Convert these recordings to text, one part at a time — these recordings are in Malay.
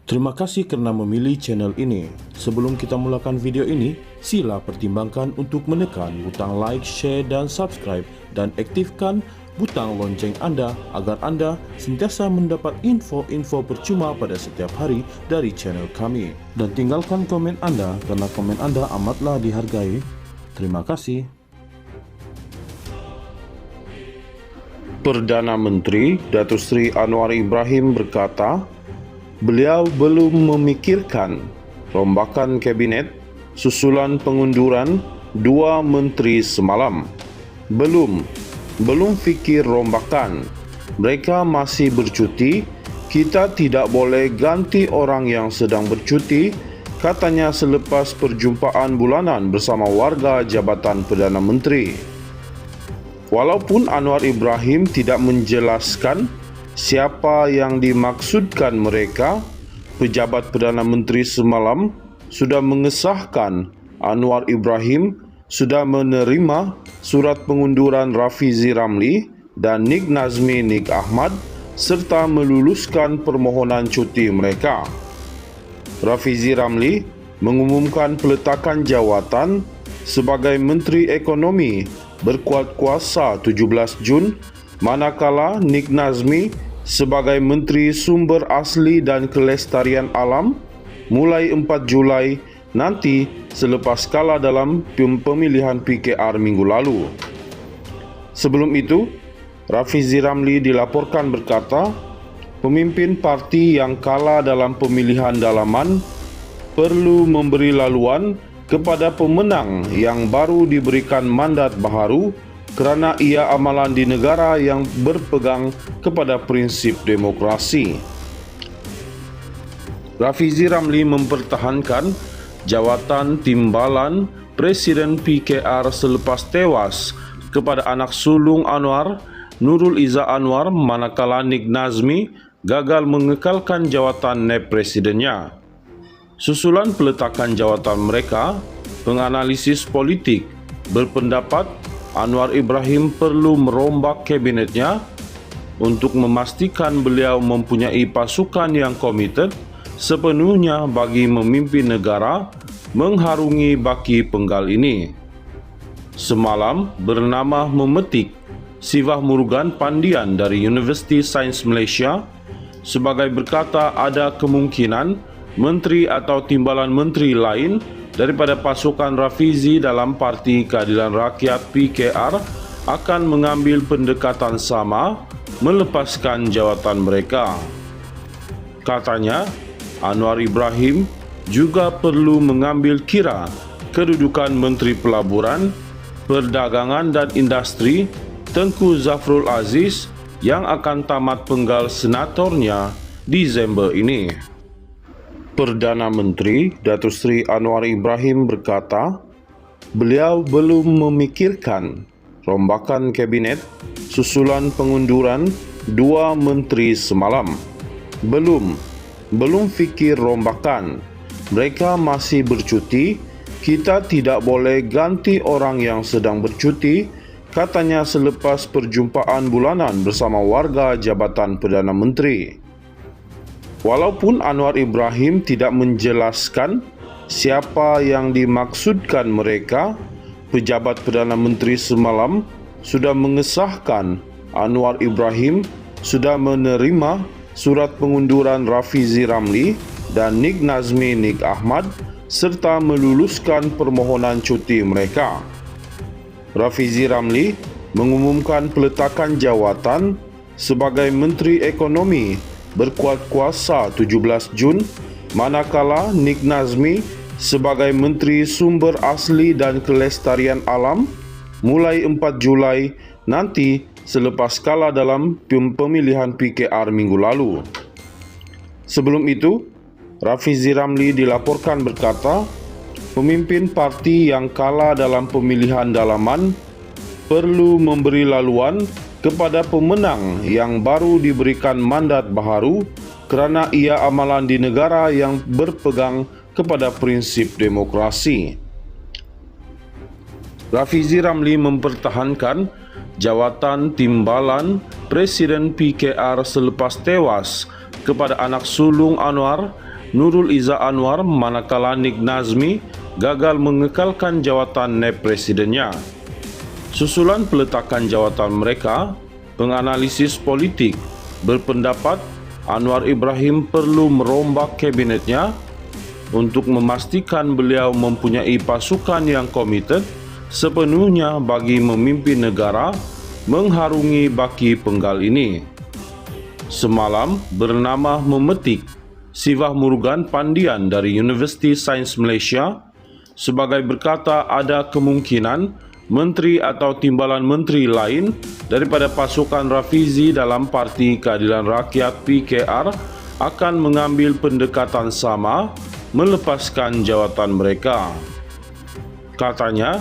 Terima kasih kerana memilih channel ini. Sebelum kita mulakan video ini, sila pertimbangkan untuk menekan butang like, share dan subscribe dan aktifkan butang lonceng anda agar anda sentiasa mendapat info-info percuma pada setiap hari dari channel kami. Dan tinggalkan komen anda kerana komen anda amatlah dihargai. Terima kasih. Perdana Menteri Datuk Seri Anwar Ibrahim berkata, beliau belum memikirkan rombakan kabinet susulan pengunduran dua menteri semalam. Belum fikir rombakan. Mereka masih bercuti. Kita tidak boleh ganti orang yang sedang bercuti, katanya selepas perjumpaan bulanan bersama warga Jabatan Perdana Menteri. Walaupun Anwar Ibrahim tidak menjelaskan siapa yang dimaksudkan mereka, pejabat Perdana Menteri semalam sudah mengesahkan Anwar Ibrahim sudah menerima surat pengunduran Rafizi Ramli dan Nik Nazmi Nik Ahmad serta meluluskan permohonan cuti mereka. Rafizi Ramli mengumumkan peletakan jawatan sebagai Menteri Ekonomi berkuat kuasa 17 Jun, manakala Nik Nazmi sebagai Menteri Sumber Asli dan Kelestarian Alam mulai 4 Julai nanti selepas kalah dalam pemilihan PKR minggu lalu. Sebelum itu, Rafizi Ramli dilaporkan berkata, pemimpin parti yang kalah dalam pemilihan dalaman perlu memberi laluan kepada pemenang yang baru diberikan mandat baharu kerana ia amalan di negara yang berpegang kepada prinsip demokrasi. Rafizi Ramli mempertahankan jawatan timbalan Presiden PKR selepas tewas kepada anak sulung Anwar, Nurul Izzah Anwar, manakala Nik Nazmi gagal mengekalkan jawatan naib presidennya. Susulan peletakan jawatan mereka, penganalisis politik berpendapat Anwar Ibrahim perlu merombak kabinetnya untuk memastikan beliau mempunyai pasukan yang komited sepenuhnya bagi memimpin negara mengharungi baki penggal ini. Semalam bernama memetik Sivah Murugan Pandian dari Universiti Sains Malaysia sebagai berkata ada kemungkinan menteri atau timbalan menteri lain daripada pasukan Rafizi dalam Parti Keadilan Rakyat PKR akan mengambil pendekatan sama melepaskan jawatan mereka. Katanya, Anwar Ibrahim juga perlu mengambil kira kedudukan Menteri Pelaburan, Perdagangan dan Industri Tengku Zafrul Aziz yang akan tamat penggal senatornya Disember ini. Perdana Menteri Datuk Seri Anwar Ibrahim berkata, beliau belum memikirkan rombakan kabinet susulan pengunduran dua menteri semalam. Belum fikir rombakan. Mereka masih bercuti. Kita tidak boleh ganti orang yang sedang bercuti, katanya selepas perjumpaan bulanan bersama warga Jabatan Perdana Menteri. Walaupun Anwar Ibrahim tidak menjelaskan siapa yang dimaksudkan mereka, pejabat Perdana Menteri semalam sudah mengesahkan Anwar Ibrahim sudah menerima surat pengunduran Rafizi Ramli dan Nik Nazmi Nik Ahmad serta meluluskan permohonan cuti mereka. Rafizi Ramli mengumumkan peletakan jawatan sebagai Menteri Ekonomi berkuat kuasa 17 Jun, manakala Nik Nazmi sebagai Menteri Sumber Asli dan Kelestarian Alam mulai 4 Julai nanti selepas kalah dalam pemilihan PKR minggu lalu. Sebelum itu, Rafizi Ramli dilaporkan berkata, pemimpin parti yang kalah dalam pemilihan dalaman perlu memberi laluan kepada pemenang yang baru diberikan mandat baharu kerana ia amalan di negara yang berpegang kepada prinsip demokrasi. Rafizi Ramli mempertahankan jawatan timbalan Presiden PKR selepas tewas kepada anak sulung Anwar, Nurul Izzah Anwar manakala Nik Nazmi gagal mengekalkan jawatan naib presidennya. Susulan peletakan jawatan mereka, penganalisis politik berpendapat Anwar Ibrahim perlu merombak kabinetnya untuk memastikan beliau mempunyai pasukan yang komited sepenuhnya bagi memimpin negara mengharungi baki penggal ini. Semalam bernama memetik Sivah Murugan Pandian dari Universiti Sains Malaysia sebagai berkata ada kemungkinan menteri atau timbalan menteri lain daripada pasukan Rafizi dalam Parti Keadilan Rakyat PKR akan mengambil pendekatan sama melepaskan jawatan mereka. Katanya,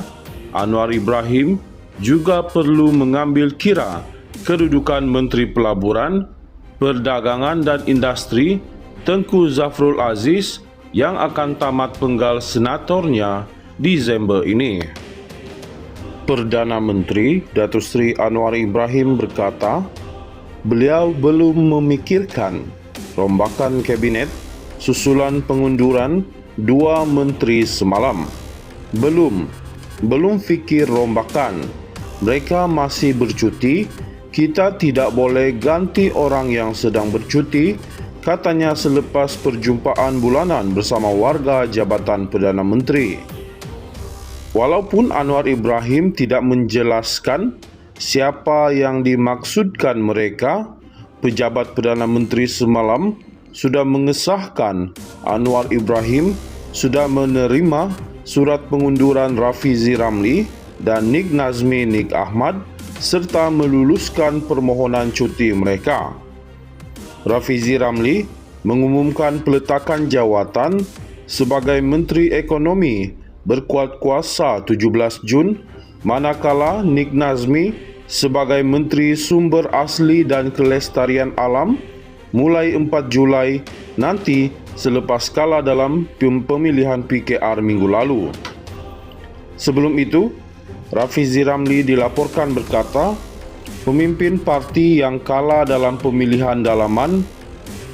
Anwar Ibrahim juga perlu mengambil kira kedudukan Menteri Pelaburan, Perdagangan dan Industri Tengku Zafrul Aziz yang akan tamat penggal senatornya Disember ini. Perdana Menteri Datuk Seri Anwar Ibrahim berkata, beliau belum memikirkan rombakan kabinet susulan pengunduran 2 menteri semalam. Belum fikir rombakan. Mereka masih bercuti. Kita tidak boleh ganti orang yang sedang bercuti, katanya selepas perjumpaan bulanan bersama warga Jabatan Perdana Menteri. Walaupun Anwar Ibrahim tidak menjelaskan siapa yang dimaksudkan mereka, pejabat Perdana Menteri semalam sudah mengesahkan Anwar Ibrahim sudah menerima surat pengunduran Rafizi Ramli dan Nik Nazmi Nik Ahmad serta meluluskan permohonan cuti mereka. Rafizi Ramli mengumumkan peletakan jawatan sebagai Menteri Ekonomi berkuat kuasa 17 Jun, manakala Nik Nazmi sebagai Menteri Sumber Asli dan Kelestarian Alam mulai 4 Julai nanti selepas kalah dalam pemilihan PKR minggu lalu. Sebelum itu, Rafizi Ramli dilaporkan berkata, pemimpin parti yang kalah dalam pemilihan dalaman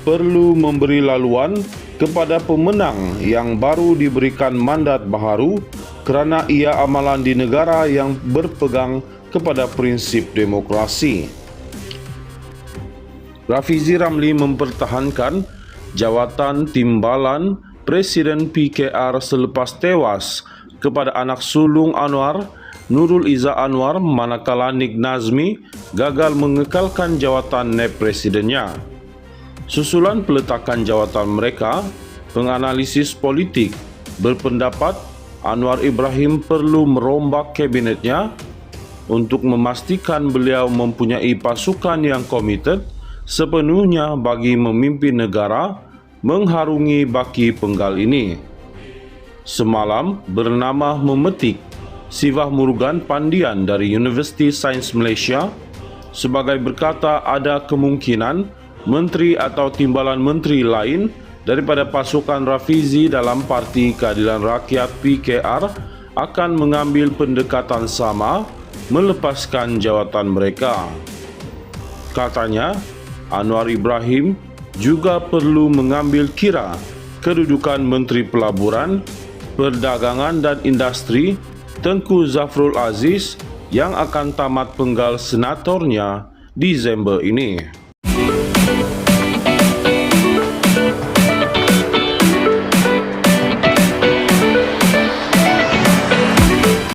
perlu memberi laluan kepada pemenang yang baru diberikan mandat baharu kerana ia amalan di negara yang berpegang kepada prinsip demokrasi. Rafizi Ramli mempertahankan jawatan timbalan Presiden PKR selepas tewas kepada anak sulung Anwar, Nurul Izzah Anwar, manakala Nik Nazmi gagal mengekalkan jawatan naib presidennya. Susulan peletakan jawatan mereka, penganalisis politik berpendapat Anwar Ibrahim perlu merombak kabinetnya untuk memastikan beliau mempunyai pasukan yang komited sepenuhnya bagi memimpin negara mengharungi baki penggal ini. Semalam bernama memetik Sivah Murugan Pandian dari Universiti Sains Malaysia sebagai berkata ada kemungkinan menteri atau timbalan menteri lain daripada pasukan Rafizi dalam Parti Keadilan Rakyat PKR akan mengambil pendekatan sama melepaskan jawatan mereka. Katanya, Anwar Ibrahim juga perlu mengambil kira kedudukan Menteri Pelaburan, Perdagangan dan Industri Tengku Zafrul Aziz yang akan tamat penggal senatornya Disember ini.